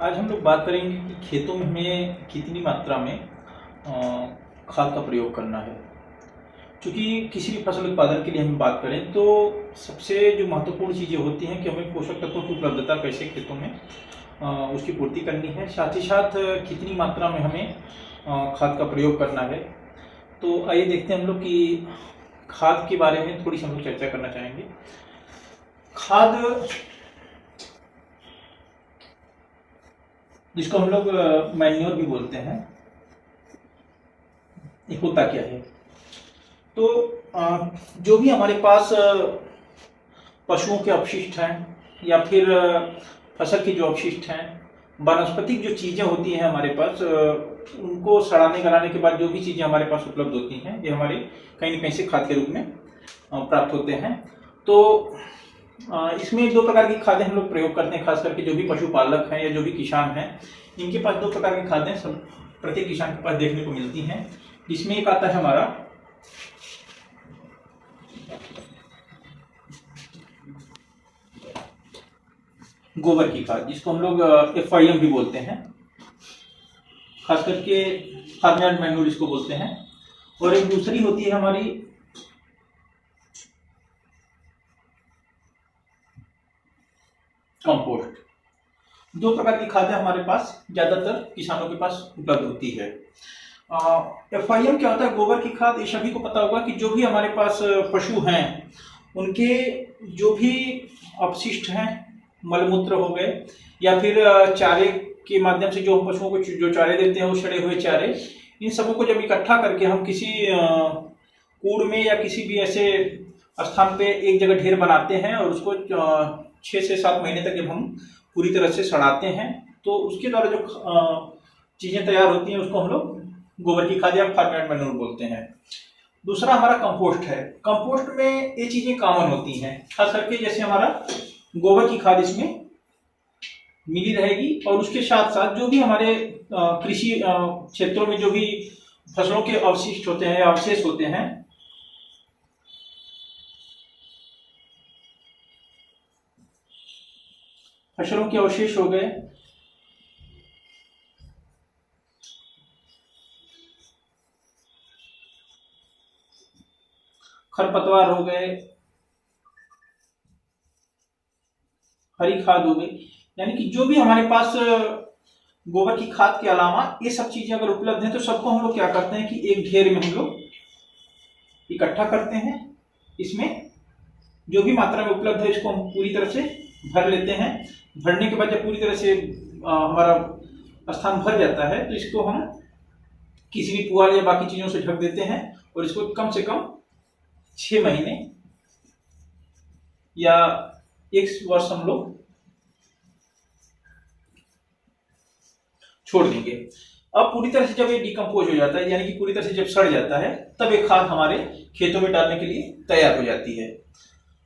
आज हम लोग बात करेंगे कि खेतों में हमें कितनी मात्रा में खाद का प्रयोग करना है। क्योंकि किसी भी फसल उत्पादन के लिए हम बात करें तो सबसे जो महत्वपूर्ण चीज़ें होती हैं कि हमें पोषक तत्वों की उपलब्धता कैसे खेतों में उसकी पूर्ति करनी है, साथ ही साथ कितनी मात्रा में हमें खाद का प्रयोग करना है। तो आइए देखते हैं हम लोग कि खाद के बारे में थोड़ी सी हम लोग चर्चा करना चाहेंगे। खाद, जिसको हम लोग मैन्योर भी बोलते हैं, ये होता क्या है? तो जो भी हमारे पास पशुओं के अपशिष्ट हैं या फिर फसल के जो अपशिष्ट हैं, वनस्पतिक जो चीज़ें होती हैं हमारे पास, उनको सड़ाने गलाने के बाद जो भी चीज़ें हमारे पास उपलब्ध होती हैं, ये हमारे कहीं न कहीं से खाद के रूप में प्राप्त होते हैं। तो इसमें दो प्रकार की खादें हम लोग प्रयोग करते हैं, खास करके जो भी पशुपालक हैं या जो भी किसान हैं, इनके पास दो प्रकार की खादें सब प्रत्येक किसान के पास देखने को मिलती हैं। इसमें एक आता है हमारा गोबर की खाद, जिसको हम लोग FIM भी बोलते हैं, खास करके फार्मयार्ड मैन्योर इसको बोलते हैं। और एक दूसरी होती है हमारी कंपोस्ट। दो प्रकार की खादें हमारे पास ज्यादातर किसानों के पास उपलब्ध होती है। FIM क्या होता है? गोबर की खाद। ये सभी को पता होगा कि जो भी हमारे पास पशु हैं, उनके जो भी अपशिष्ट हैं, मलमूत्र हो गए या फिर चारे के माध्यम से जो हम पशुओं को जो चारे देते हैं, वो सड़े हुए चारे, इन सबों को जब इकट्ठा करके हम किसी कूड़ में या किसी भी ऐसे स्थान पे एक जगह ढेर बनाते हैं और उसको 6 से 7 महीने तक जब हम पूरी तरह से सड़ाते हैं, तो उसके द्वारा जो चीजें तैयार होती हैं, उसको हम लोग गोबर की खाद या फार्मयार्ड मैन्योर बोलते हैं। दूसरा हमारा कंपोस्ट है। कंपोस्ट में ये चीजें कॉमन होती हैं, खास करके जैसे हमारा गोबर की खाद इसमें मिली रहेगी, और उसके साथ साथ जो भी हमारे कृषि क्षेत्रों में जो भी फसलों के अवशिष्ट होते हैं या अवशेष होते हैं, फसलों के अवशेष हो गए, खरपतवार हो गए, हरी खाद हो गई, यानी कि जो भी हमारे पास गोबर की खाद के अलावा ये सब चीजें अगर उपलब्ध हैं, तो सबको हम लोग क्या करते हैं कि एक ढेर में हम लोग इकट्ठा करते हैं। इसमें जो भी मात्रा में उपलब्ध है, इसको हम पूरी तरह से भर लेते हैं। भरने के बाद जब पूरी तरह से हमारा स्थान भर जाता है, तो इसको हम किसी भी पुआल या बाकी चीजों से ढक देते हैं और इसको कम से कम 6 महीने या 1 वर्ष हम लोग छोड़ देंगे। अब पूरी तरह से जब ये डिकम्पोज हो जाता है, यानी कि पूरी तरह से जब सड़ जाता है, तब एक खाद हमारे खेतों में डालने के लिए तैयार हो जाती है।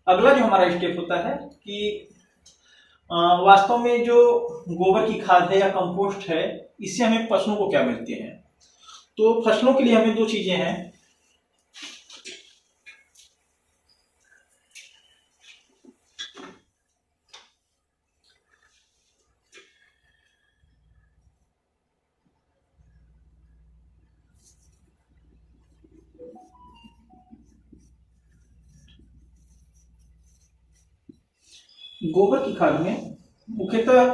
अगला जो हमारा स्टेप होता है कि वास्तव में जो गोबर की खाद है या कंपोस्ट है, इससे हमें फसलों को क्या मिलते हैं? तो फसलों के लिए हमें दो चीजें हैं। गोबर की खाद में मुख्यतः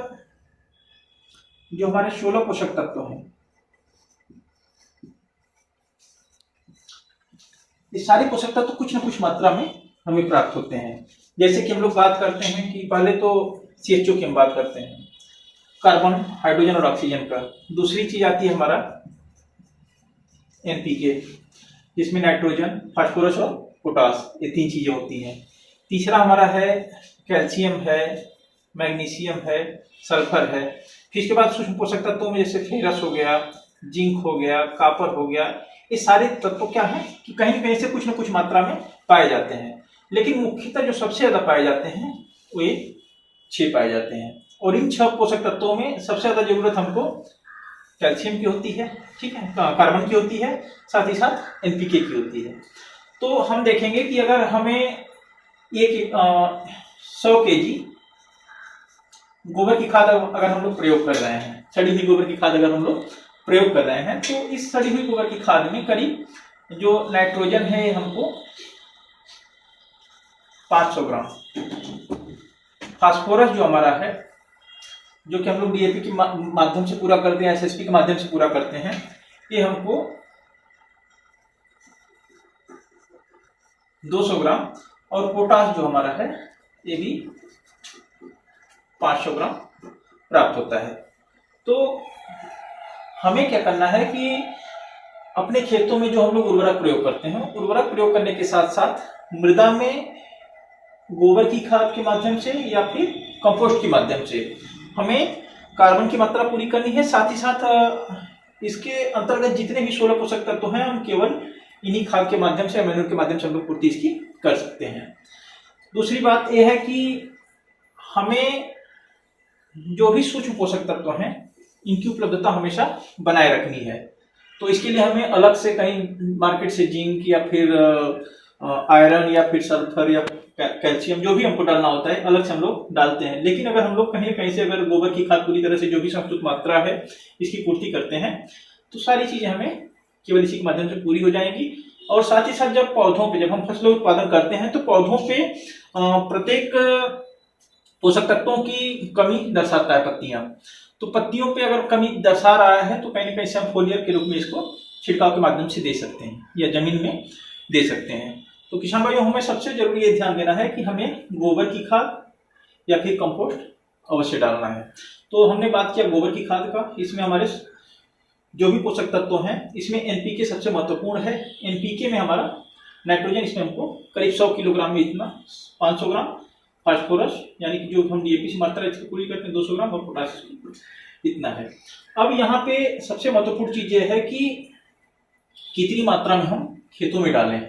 जो हमारे 16 पोषक तत्व हैं, ये सारे पोषक तत्व कुछ न कुछ मात्रा में हमें प्राप्त होते हैं। जैसे कि हम लोग बात करते हैं कि पहले तो CHO की हम बात करते हैं, कार्बन, हाइड्रोजन और ऑक्सीजन का। दूसरी चीज आती है हमारा NPK, जिसमें नाइट्रोजन, फास्फोरस और पोटास, ये 3 चीजें होती हैं। तीसरा हमारा है कैल्शियम है, मैग्नीशियम है, सल्फर है। फिर इसके बाद सूक्ष्म पोषक तत्वों में जैसे फेरस हो गया, जिंक हो गया, कॉपर हो गया, ये सारे तत्व क्या है कि कहीं न कहीं से कुछ न कुछ मात्रा में पाए जाते हैं। लेकिन मुख्यतः जो सबसे ज्यादा पाए जाते हैं, वो ये 6 पाए जाते हैं। और इन 6 पोषक तत्वों में सबसे ज्यादा जरूरत हमको कैल्शियम की होती है, ठीक है, कार्बन की होती है, साथ ही साथ NPK की होती है। तो हम देखेंगे कि अगर हमें 100 kg गोबर की खाद अगर हम लोग प्रयोग कर रहे हैं, सड़ी हुई गोबर की खाद अगर हम लोग प्रयोग कर रहे हैं, तो इस सड़ी हुई गोबर की खाद में करीब जो नाइट्रोजन है हमको 500 ग्राम, फास्फोरस जो हमारा है, जो कि हम लोग डीएपी के माध्यम से पूरा करते हैं, एसएसपी के माध्यम से पूरा करते हैं, ये हमको 200 ग्राम, और पोटाश जो हमारा है ये भी 500 ग्राम प्राप्त होता है। तो हमें क्या करना है कि अपने खेतों में जो हम लोग उर्वरक प्रयोग करते हैं, उर्वरक प्रयोग करने के साथ साथ मृदा में गोबर की खाद के माध्यम से या फिर कंपोस्ट के माध्यम से हमें कार्बन की मात्रा पूरी करनी है। साथ ही साथ इसके अंतर्गत जितने भी 16 पोषक तत्व हैं, हम केवल इन्हीं खाद के माध्यम से, मैन्योर के माध्यम से हम लोग पूर्ति इसकी कर सकते हैं। दूसरी बात यह है कि हमें जो भी सूक्ष्म पोषक तत्व हैं, इनकी उपलब्धता हमेशा बनाए रखनी है। तो इसके लिए हमें अलग से कहीं मार्केट से जिंक या फिर आयरन या फिर सल्फर या कैल्शियम जो भी हमको डालना होता है, अलग से हम लोग डालते हैं। लेकिन अगर हम लोग कहीं कहीं से अगर गोबर की खाद पूरी तरह से जो भी संतुलित मात्रा है इसकी पूर्ति करते हैं, तो सारी चीजें हमें केवल इसी के माध्यम से पूरी हो जाएंगी। और साथ ही साथ जब पौधों पे, जब हम फसलों उत्पादन करते हैं, तो पौधों पे प्रत्येक पोषक तत्वों की कमी दर्शाता है पत्तियां। तो पत्तियों पे अगर कमी दर्शा रहा है, तो कहीं ना कहीं से हम फोलियर के रूप में इसको छिड़काव के माध्यम से दे सकते हैं या जमीन में दे सकते हैं। तो किसान भाइयों, हमें सबसे जरूरी ये ध्यान देना है कि हमें गोबर की खाद या फिर कंपोस्ट अवश्य डालना है। तो हमने बात किया गोबर की खाद का, इसमें हमारे जो भी पोषक तत्व हैं, इसमें एनपीके सबसे महत्वपूर्ण है। एनपीके में हमारा नाइट्रोजन, इसमें हमको करीब 100 किलोग्राम में इतना 500 ग्राम, फास्फोरस यानी कि जो हम डीएपी से मात्रा इसकी पूरी करते हैं 200 ग्राम, और पोटाश इतना है। अब यहाँ पे सबसे महत्वपूर्ण चीज ये है कि कितनी मात्रा में हम खेतों में डालें।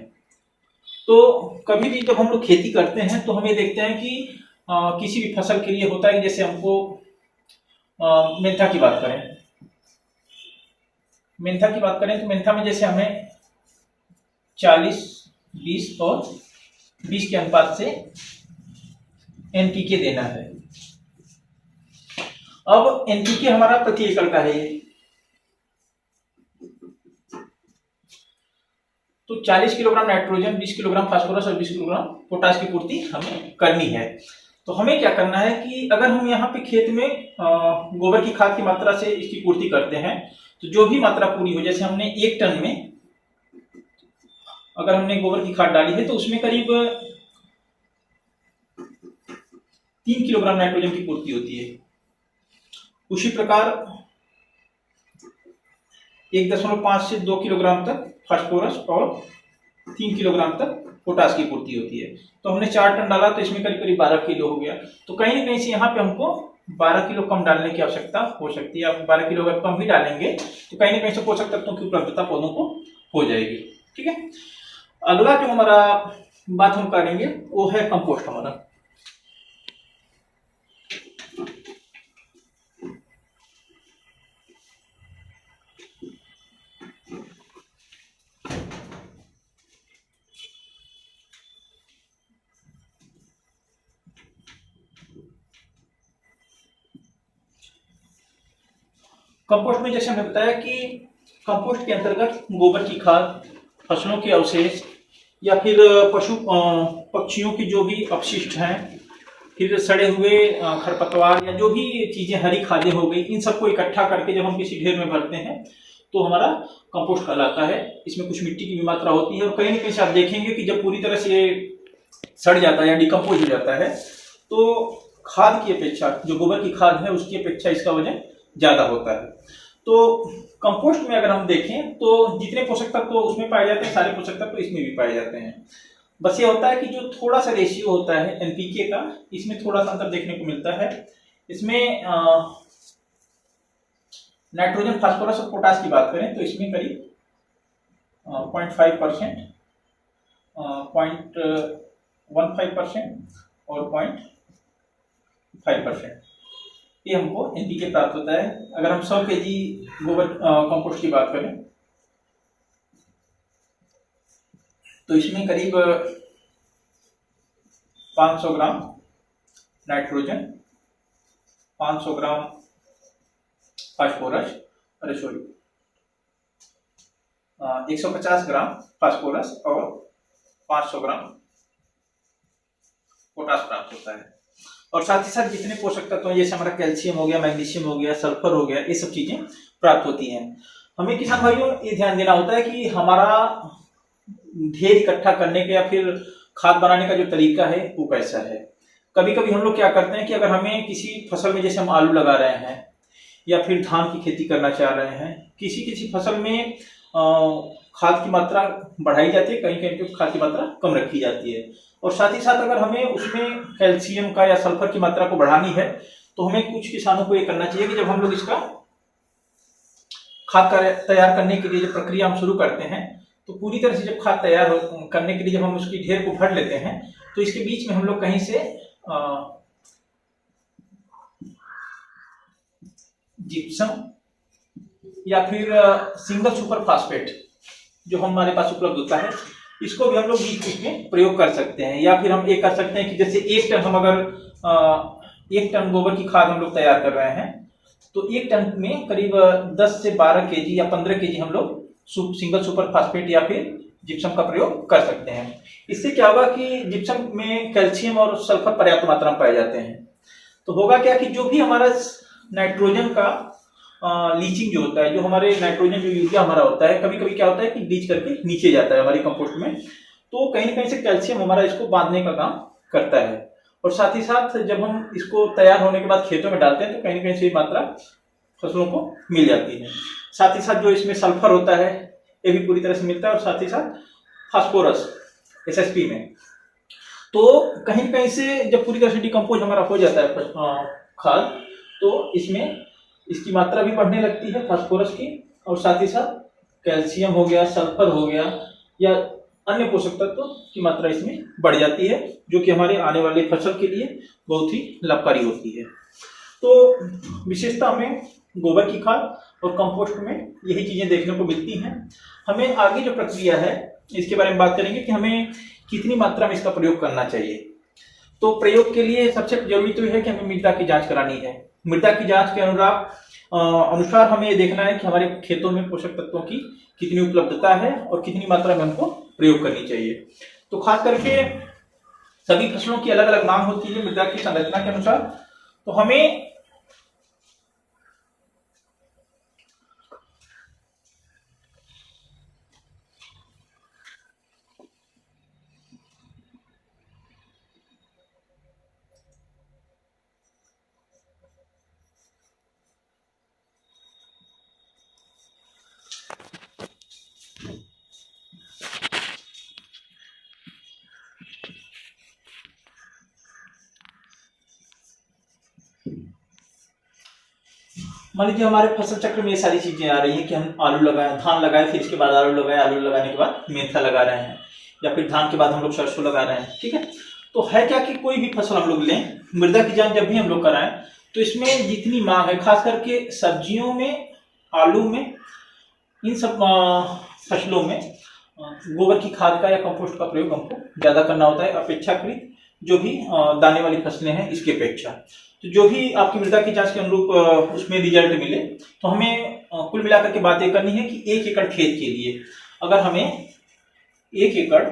तो कभी भी जब हम लोग खेती करते हैं, तो हमें देखते हैं कि किसी भी फसल के लिए होता है, जैसे हमको मेंथा की बात करें, तो मेंथा में जैसे हमें 40, 20 और 20 के अनुपात से एनपीके देना है। अब एनपीके हमारा प्रति एकड़ का है ये, तो 40 किलोग्राम नाइट्रोजन, 20 किलोग्राम फास्फोरस और 20 किलोग्राम पोटाश की पूर्ति हमें करनी है। तो हमें क्या करना है कि अगर हम यहाँ पे खेत में गोबर की खाद की मात्रा से इसकी पूर्ति करते हैं, तो जो भी मात्रा पूरी हो, जैसे हमने 1 टन में अगर हमने गोबर की खाद डाली है, तो उसमें करीब 3 किलोग्राम नाइट्रोजन की पूर्ति होती है। उसी प्रकार 1.5 से 2 किलोग्राम तक फास्फोरस और 3 किलोग्राम तक पोटाश की पूर्ति होती है। तो हमने 4 टन डाला, तो इसमें करीब करीब 12 किलो हो गया। तो कहीं ना कहीं से यहाँ पे हमको 12 किलो कम डालने की आवश्यकता हो सकती है। आप 12 किलो अगर कम भी डालेंगे, तो कहीं ना कहीं से पोषक तत्वों की उपलब्धता पौधों को हो जाएगी। ठीक है, अगला जो हमारा बात हम करेंगे वो है कंपोस्ट हमारा। कंपोस्ट में जैसे हमने बताया कि कंपोस्ट के अंतर्गत गोबर की खाद, फसलों के अवशेष या फिर पशु पक्षियों की जो भी अपशिष्ट हैं, फिर सड़े हुए खरपतवार या जो भी चीजें हरी खादें हो गई, इन सबको इकट्ठा करके जब हम किसी ढेर में भरते हैं, तो हमारा कंपोस्ट कहलाता है। इसमें कुछ मिट्टी की भी मात्रा होती है, और कहीं ना कहीं से आप देखेंगे कि जब पूरी तरह से सड़ जाता है या डिकम्पोज हो जाता है, तो खाद की अपेक्षा, जो गोबर की खाद है उसकी अपेक्षा इसका वजन ज्यादा होता है। तो कंपोस्ट में अगर हम देखें, तो जितने पोषक तत्व उसमें पाए जाते हैं, सारे पोषक तत्व इसमें भी पाए जाते हैं। बस ये होता है कि जो थोड़ा सा रेशियो होता है एनपीके का, इसमें थोड़ा सा अंतर देखने को मिलता है। इसमें नाइट्रोजन, फास्फोरस और पोटाश की बात करें, तो इसमें करीब 0.5%, 0.15% और 0.5% ये हमको एनपीके प्राप्त होता है। अगर हम 100 केजी गोबर कंपोस्ट की बात करें, तो इसमें करीब 500 ग्राम नाइट्रोजन, 500 ग्राम फास्फोरस, अरे सॉरी 150 ग्राम फास्फोरस और 500 ग्राम पोटास प्राप्त होता है। और साथ ही साथ जितने पोषक तत्व हैं जैसे हमारा कैल्शियम हो गया, मैग्नीशियम हो गया, सल्फर हो गया, ये सब चीजें प्राप्त होती हैं। हमें किसान भाइयों ये ध्यान देना होता है कि हमारा ढेर इकट्ठा करने का या फिर खाद बनाने का जो तरीका है वो कैसा है। कभी कभी हम लोग क्या करते हैं कि अगर हमें किसी फसल में, जैसे हम आलू लगा रहे हैं या फिर धान की खेती करना चाह रहे हैं, किसी किसी फसल में खाद की मात्रा बढ़ाई जाती है, कहीं कहीं पे खाद की मात्रा कम रखी जाती है। और साथ ही साथ अगर हमें उसमें कैल्शियम का या सल्फर की मात्रा को बढ़ानी है तो हमें कुछ किसानों को ये करना चाहिए कि जब हम लोग इसका खाद तैयार करने के लिए जब प्रक्रिया हम शुरू करते हैं तो पूरी तरह से जब खाद तैयार करने के लिए जब हम उसकी ढेर को भर लेते हैं तो इसके बीच में हम लोग कहीं से जिप्सम या फिर सिंगल सुपर फास्फेट जो हमारे पास उपलब्ध होता है इसको भी हम लोग बीच में प्रयोग कर सकते हैं। या फिर हम ये कर सकते हैं कि जैसे 1 टन हम अगर 1 टन गोबर की खाद हम लोग तैयार कर रहे हैं तो 1 टन में करीब 10 से 12 केजी या 15 केजी हम लोग सिंगल सुपर फास्फेट या फिर जिप्सम का प्रयोग कर सकते हैं। इससे क्या होगा कि जिप्सम में कैल्शियम और सल्फर पर्याप्त मात्रा में पाए जाते हैं। तो होगा क्या कि जो भी हमारा नाइट्रोजन का लीचिंग जो होता है, जो हमारे नाइट्रोजन जो यूरिया हमारा होता है, कभी कभी क्या होता है कि लीच करके नीचे जाता है हमारी कंपोस्ट में, तो कहीं ना कहीं से कैल्शियम हमारा इसको बांधने का काम करता है। और साथ ही साथ जब हम इसको तैयार होने के बाद खेतों में डालते हैं तो कहीं ना कहीं से मात्रा फसलों को मिल जाती है। साथ ही साथ जो इसमें सल्फर होता है ये भी पूरी तरह से मिलता है। और साथ ही साथ फास्फोरस SSP में, तो कहीं ना कहीं से जब पूरी तरह से डिकम्पोज हमारा हो जाता है खाद, तो इसमें इसकी मात्रा भी बढ़ने लगती है फास्फोरस की। और साथ ही साथ कैल्शियम हो गया, सल्फर हो गया या अन्य पोषक तत्व की मात्रा इसमें बढ़ जाती है, जो कि हमारे आने वाले फसल के लिए बहुत ही लाभकारी होती है। तो विशेषता हमें गोबर की खाद और कंपोस्ट में यही चीजें देखने को मिलती हैं। हमें आगे जो प्रक्रिया है इसके बारे में बात करेंगे कि हमें कितनी मात्रा में इसका प्रयोग करना चाहिए। तो प्रयोग के लिए सबसे जरूरी तो यह है कि हमें मृदा की जांच करानी है। मृदा की जांच के अनुसार हमें ये देखना है कि हमारे खेतों में पोषक तत्वों की कितनी उपलब्धता है और कितनी मात्रा में हमको प्रयोग करनी चाहिए। तो खास करके सभी फसलों की अलग अलग मांग होती है मृदा की संरचना के अनुसार। तो हमें मान लीजिए हमारे फसल चक्र में ये सारी चीजें आ रही है कि हम आलू लगाएं, धान लगाएं, फिर इसके बाद आलू लगाएं, आलू लगाने के बाद मेथा लगा रहे हैं, या फिर धान के बाद हम लोग सरसों लगा रहे हैं। ठीक है, तो है क्या कि कोई भी फसल हम लोग लें, मृदा की जांच जब भी हम लोग कराएं तो इसमें जितनी मांग है, खास करके सब्जियों में, आलू में, इन सब फसलों में गोबर की खाद का या कंपोस्ट का प्रयोग हमको ज्यादा करना होता है अपेक्षाकृत जो भी दाने वाली फसलें हैं इसकी अपेक्षा। तो जो भी आपकी मृदा की जांच के अनुरूप उसमें रिजल्ट मिले तो हमें कुल मिलाकर के बात ये करनी है कि 1 एकड़ खेत के लिए अगर हमें 1 एकड़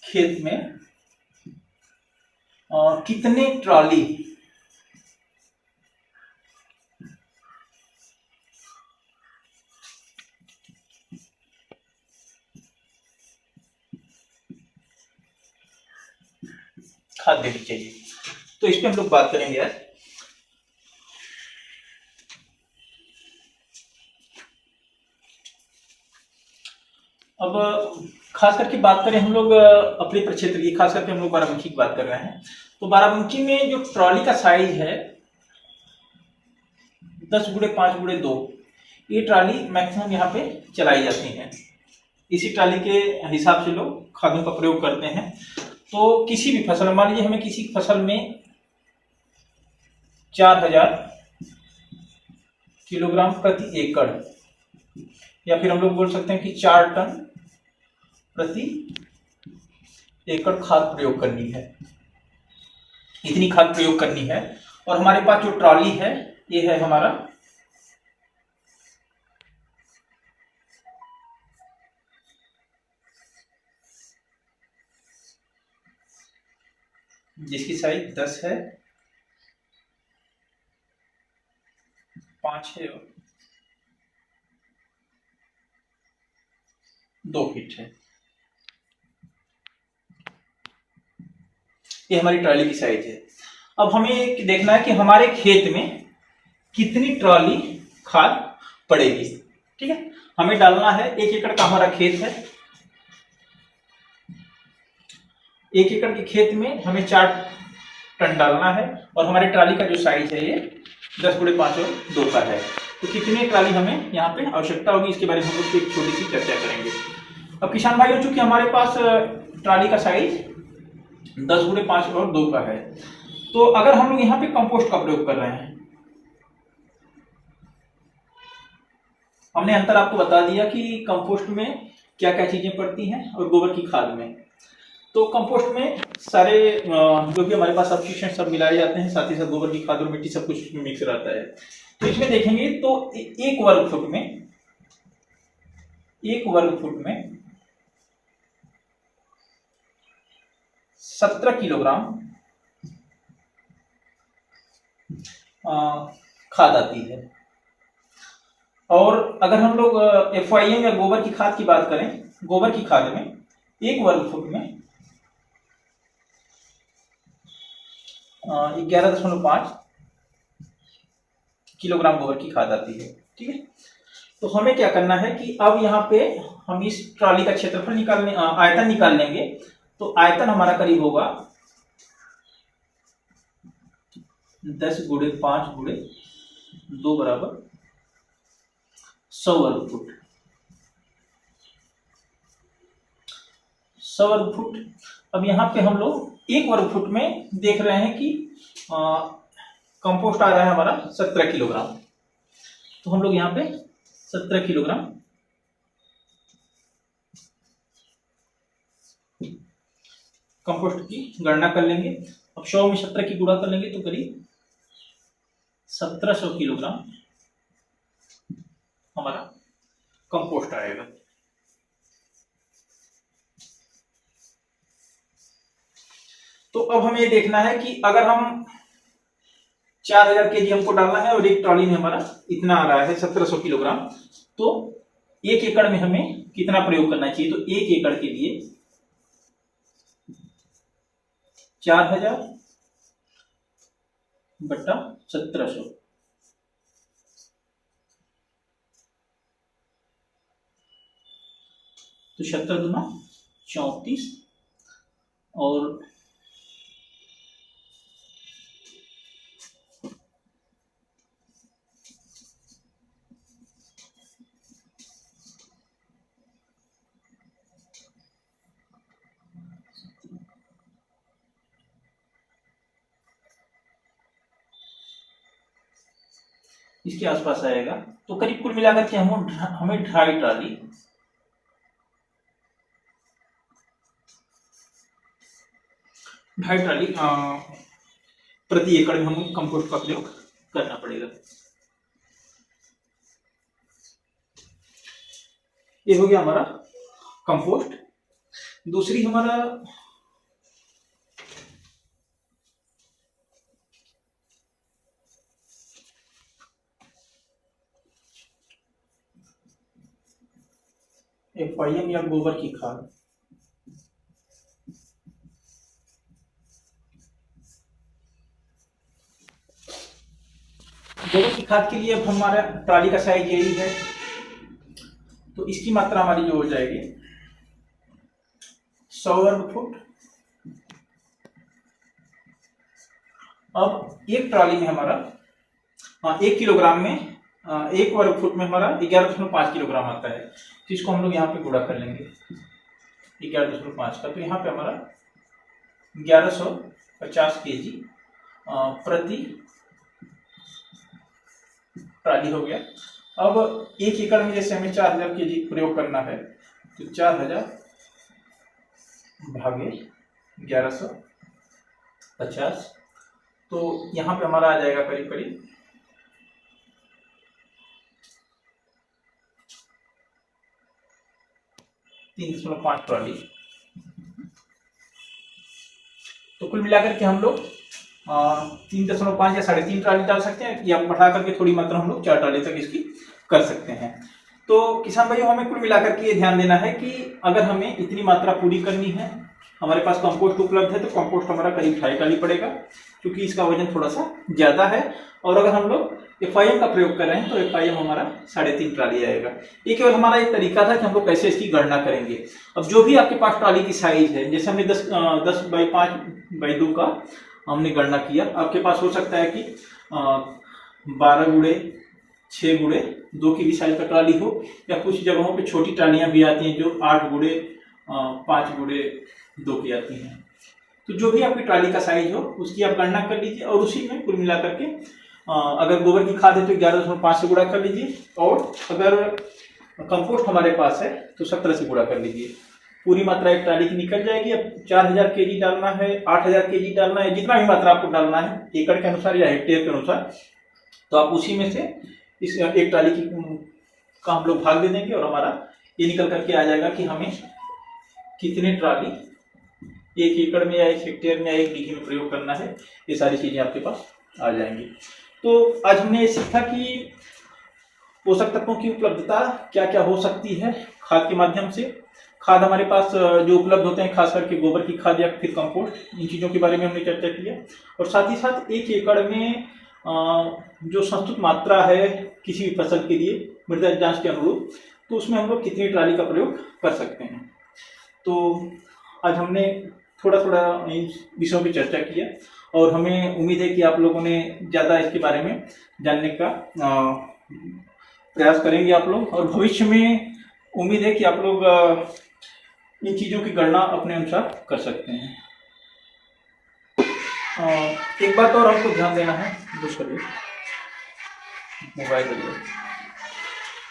खेत में कितने ट्रॉली खाद देनी चाहिए, तो इस पे हम लोग बात करेंगे आज। अब खास करके बात करें हम लोग अपने प्रक्षेत्र की, खास करके हम लोग बाराबंकी की बात कर रहे हैं। तो बाराबंकी में जो ट्रॉली का साइज है 10 गुणे 5 गुणे 2, ये ट्रॉली मैक्सिमम यहाँ पे चलाई जाती है। इसी ट्रॉली के हिसाब से लोग खादों का प्रयोग करते हैं। तो किसी भी फसल, मान लीजिए हमें किसी फसल में 4000 किलोग्राम प्रति एकड़, या फिर हम लोग बोल सकते हैं कि 4 टन प्रति एकड़ खाद प्रयोग करनी है। इतनी खाद प्रयोग करनी है। और हमारे पास जो ट्रॉली है ये है हमारा जिसकी साइज 10 है, 5 है और 2 फीट है। ये हमारी ट्रॉली की साइज है। अब हमें देखना है कि हमारे खेत में कितनी ट्रॉली खाद पड़ेगी। ठीक है, हमें डालना है 1 एकड़ का हमारा खेत है। 1 एकड़ के खेत में हमें 4 टन डालना है और हमारे ट्राली का जो साइज है ये 10 × 5 और 2 का है। तो कितनी ट्राली हमें यहाँ पे आवश्यकता होगी इसके बारे में हम लोग एक छोटी सी चर्चा करेंगे। अब किसान भाइयों, चूंकि हमारे पास ट्राली का साइज 10 × 5 और 2 का है, तो अगर हम लोग यहाँ पे कंपोस्ट का प्रयोग कर रहे हैं, हमने अंतर आपको बता दिया कि कंपोस्ट में क्या क्या चीजें पड़ती हैं और गोबर की खाद में। तो कंपोस्ट में सारे जो भी हमारे पास अवशिष्ट सब मिलाए जाते हैं, साथ ही साथ गोबर की खाद और मिट्टी सब कुछ मिक्स रहता है। तो इसमें देखेंगे तो 1 वर्ग फुट में 17 किलोग्राम खाद आती है। और अगर हम लोग FYM या गोबर की खाद की बात करें, गोबर की खाद में 1 वर्ग फुट में 11.5 किलोग्राम गोबर की खाद आती है। ठीक है, तो हमें क्या करना है कि अब यहाँ पे हम इस ट्रॉली का क्षेत्रफल आयतन निकाल लेंगे। तो आयतन हमारा करीब होगा 10 × 5 × 2 बराबर 100 वर्ग फुट। 100 वर्ग फुट। अब यहाँ पे हम लोग 1 वर्ग फुट में देख रहे हैं कि कंपोस्ट आ रहा है हमारा 17 किलोग्राम। तो हम लोग यहाँ पे 17 किलोग्राम कंपोस्ट की गणना कर लेंगे। अब 100 में 17 की गुणा कर लेंगे तो करीब 1700 किलोग्राम हमारा कंपोस्ट आएगा। तो अब हमें ये देखना है कि अगर हम 4000 केजी हमको डालना है और एक ट्रॉली में हमारा इतना आ रहा है 1700 किलोग्राम, तो 1 एकड़ में हमें कितना प्रयोग करना चाहिए। तो 1 एकड़ के लिए 4000 बट्टा 1700, तो 17 दूना 34 और इसके आसपास आएगा। तो करीब कुल मिलाकर के हमें 2.5 ट्राली प्रति एकड़ में हमें कंपोस्ट का प्रयोग करना पड़ेगा। ये हो गया हमारा कंपोस्ट। दूसरी हमारा FYM या गोबर की खाद। गोबर की खाद के लिए अब हमारा ट्राली का साइज यही है, तो इसकी मात्रा हमारी जो हो जाएगी 100 वर्ग फुट। अब एक ट्राली में हमारा 1 किलोग्राम में 1 वर्ग फुट में हमारा 11.5 किलोग्राम आता है। तो इसको हम लोग यहाँ पे गुणा कर लेंगे 11.5 का, तो यहाँ पे हमारा 1150 केजी प्रति ट्राली हो गया। अब 1 एकड़ में जैसे हमें 4000 केजी प्रयोग करना है, तो 4000 भागे 1150 तो यहाँ पे हमारा आ जाएगा करीब करीब 3.5 ट्रॉली। तो कुल मिलाकर के हम लोग 3.5 या 3.5 ट्रॉली डाल सकते हैं, या बढ़ा करके थोड़ी मात्रा हम लोग 4 ट्रॉली तक इसकी कर सकते हैं। तो किसान भाइयों, हमें कुल मिलाकर के ये ध्यान देना है कि अगर हमें इतनी मात्रा पूरी करनी है, हमारे पास कंपोस्ट उपलब्ध है, तो कंपोस्ट हमारा करीब 2.5 ट्रॉली पड़ेगा, क्योंकि इसका वजन थोड़ा सा ज्यादा है। और अगर हम लोग FIM का प्रयोग कर रहे हैं तो FIM हमारा 3.5 ट्रॉली आएगा। ये केवल हमारा एक तरीका था कि हम लोग कैसे इसकी गणना करेंगे। अब जो भी आपके पास ट्रॉली की साइज है, जैसे हमने 10x5x2 का हमने गणना किया, आपके पास हो सकता है कि 12x6x2 की भी साइज का ट्रॉली हो, या कुछ जगहों पे छोटी ट्रॉलियां भी आती हैं जो 8x5x2 की आती हैं। तो जो भी आपकी ट्रॉली का साइज हो उसकी आप गणना कर लीजिए, और उसी में कुल मिला करके अगर गोबर की खाद है तो 11.5 से गुणा कर लीजिए, और अगर कंपोस्ट हमारे पास है तो 17 से गुणा कर लीजिए। पूरी मात्रा एक ट्रॉली की निकल जाएगी। अब 4000 kg डालना है, 8000 kg डालना है, जितना भी मात्रा आपको डालना है एकड़ के अनुसार या हेक्टेयर के अनुसार, तो आप उसी में से इस एक ट्रॉली की का हम लोग भाग दे देंगे, और हमारा ये निकल करके आ जाएगा कि हमें कितने ट्रॉली 1 एकड़ में या 1 हेक्टेयर में या 1 बीघे में प्रयोग करना है। ये सारी चीजें आपके पास आ जाएंगी। तो आज हमने ये सीखा कि पोषक तत्वों की उपलब्धता क्या क्या हो सकती है खाद के माध्यम से। खाद हमारे पास जो उपलब्ध होते हैं, खास करके गोबर की खाद या फिर कंपोस्ट, इन चीज़ों के बारे में हमने चर्चा किया। और साथ ही साथ 1 एकड़ में जो संस्तुत मात्रा है किसी भी फसल के लिए मृदा जांच के अनुरूप, तो उसमें हम लोग कितनी ट्रॉली का प्रयोग कर सकते हैं। तो आज हमने थोड़ा थोड़ा इन विषयों पर चर्चा किया, और हमें उम्मीद है कि आप लोगों ने ज़्यादा इसके बारे में जानने का प्रयास करेंगे आप लोग, और भविष्य में उम्मीद है कि आप लोग इन चीज़ों की गणना अपने अनुसार कर सकते हैं। एक बात और हमको ध्यान देना है, मोबाइल करिए।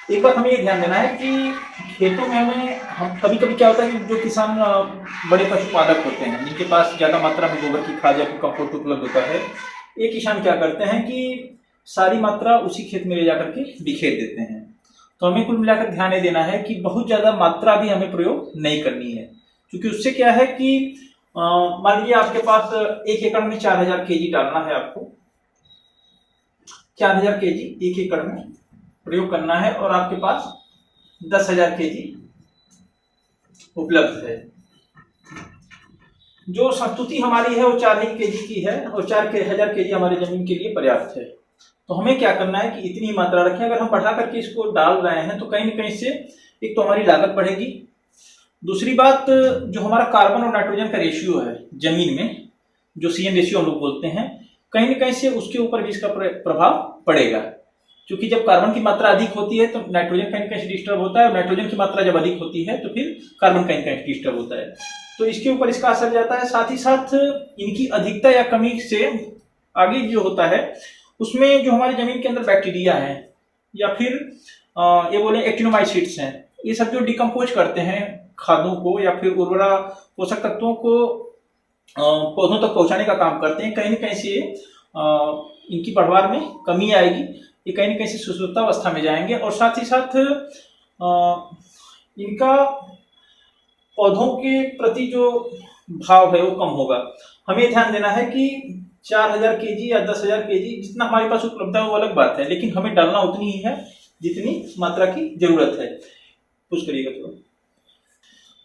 एक बात हमें ये ध्यान देना है कि खेतों में हम कभी कभी क्या होता है कि जो किसान बड़े पशुपालक होते हैं, जिनके पास ज़्यादा मात्रा में गोबर की खाद या फिर कंपोस्ट उपलब्ध होता है, ये किसान क्या करते हैं कि सारी मात्रा उसी खेत में ले जाकर के बिखेर देते हैं। तो हमें कुल मिलाकर ध्यान ये देना है कि बहुत ज़्यादा मात्रा भी हमें प्रयोग नहीं करनी है, क्योंकि उससे क्या है कि मान लीजिए आपके पास 1 एकड़ में 4000 kg डालना है, आपको 4000 kg 1 एकड़ में प्रयोग करना है, और आपके पास 10,000 kg उपलब्ध है। जो संस्तुति हमारी है वो 4000 kg की है, और 4000 kg हमारी जमीन के लिए पर्याप्त है। तो हमें क्या करना है कि इतनी मात्रा रखें। अगर हम बढ़ा करके इसको डाल रहे हैं तो कहीं न कहीं से एक तो हमारी लागत बढ़ेगी, दूसरी बात जो हमारा कार्बन और नाइट्रोजन का रेशियो है जमीन में, जो CN रेशियो हम लोग बोलते हैं, कहीं न कहीं से उसके ऊपर भी इसका प्रभाव पड़ेगा। क्योंकि जब कार्बन की मात्रा अधिक होती है तो नाइट्रोजन कहीं न कहीं से डिस्टर्ब होता है, और नाइट्रोजन की मात्रा जब अधिक होती है तो फिर कार्बन कहीं न कहीं डिस्टर्ब होता है। तो इसके ऊपर इसका असर जाता है। साथ ही साथ इनकी अधिकता या कमी से आगे जो होता है उसमें जो हमारी जमीन के अंदर बैक्टीरिया है, या फिर ये बोले एक्टिनोमाइसीट्स हैं, ये सब जो डिकम्पोज करते हैं खादों को या फिर उर्वरा पोषक तत्वों को पौधों तक पहुंचाने का काम करते हैं, कहीं न कहीं से इनकी बढ़वार में कमी आएगी। ये कहीं न कहीं से सुषुप्तावस्था में जाएंगे, और साथ ही साथ इनका पौधों के प्रति जो भाव है वो कम होगा। हमें ध्यान देना है कि 4000 kg या 10,000 kg जितना हमारे पास उपलब्ध है वो अलग बात है, लेकिन हमें डालना उतनी ही है जितनी मात्रा की जरूरत है। पुश करिएगा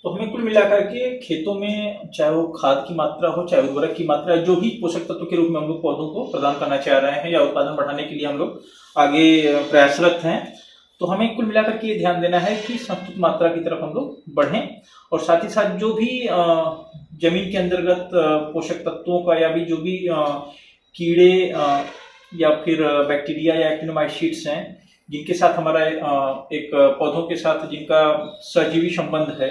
तो हमें कुल मिलाकर के खेतों में, चाहे वो खाद की मात्रा हो, चाहे उर्वरक की मात्रा, जो भी पोषक तत्व के रूप में हम लोग पौधों को प्रदान करना चाह रहे हैं या उत्पादन बढ़ाने के लिए हम लोग आगे प्रयासरत हैं, तो हमें कुल मिलाकर के ये ध्यान देना है कि संतुलित मात्रा की तरफ हम लोग बढ़ें, और साथ ही साथ जो भी जमीन के अंतर्गत पोषक तत्वों का, या भी जो भी कीड़े या फिर बैक्टीरिया या एक्टिनोमाइसीट्स हैं, जिनके साथ हमारा एक पौधों के साथ जिनका सहजीवी संबंध है,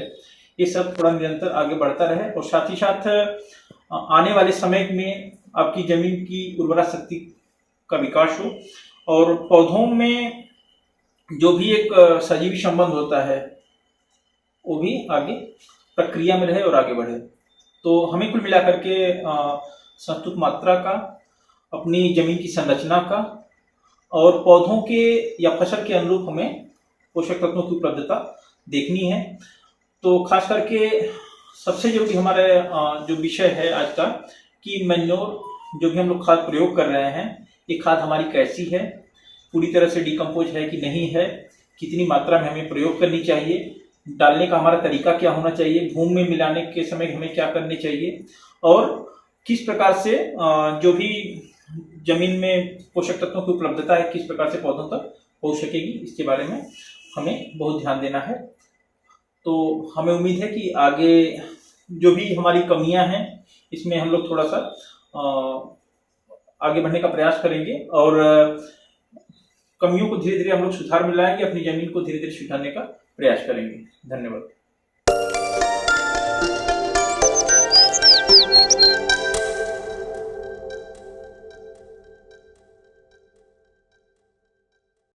ये सब थोड़ा निरंतर आगे बढ़ता रहे। और साथ ही साथ आने वाले समय में आपकी जमीन की उर्वरा शक्ति का विकास हो, और पौधों में जो भी एक सजीवी संबंध होता है वो भी आगे प्रक्रिया में रहे और आगे बढ़े। तो हमें कुल मिलाकर के संतुलित मात्रा का अपनी जमीन की संरचना का और पौधों के या फसल के अनुरूप हमें पोषक तत्वों की उपलब्धता देखनी है। तो खास करके सबसे जरूरी हमारे जो विषय है आज का कि मैन्योर जो भी हम लोग खाद प्रयोग कर रहे हैं, ये खाद हमारी कैसी है, पूरी तरह से डिकम्पोज है कि नहीं है, कितनी मात्रा में हमें प्रयोग करनी चाहिए, डालने का हमारा तरीका क्या होना चाहिए, भूमि में मिलाने के समय हमें क्या करने चाहिए और किस प्रकार से जो भी जमीन में पोषक तत्वों की उपलब्धता है किस प्रकार से पौधों तक पहुंच सकेगी, इसके बारे में हमें बहुत ध्यान देना है। तो हमें उम्मीद है कि आगे जो भी हमारी कमियां हैं इसमें हम लोग थोड़ा सा आगे बढ़ने का प्रयास करेंगे और कमियों को धीरे धीरे हम लोग सुधार में लाएंगे, अपनी जमीन को धीरे धीरे सुधारने का प्रयास करेंगे। धन्यवाद।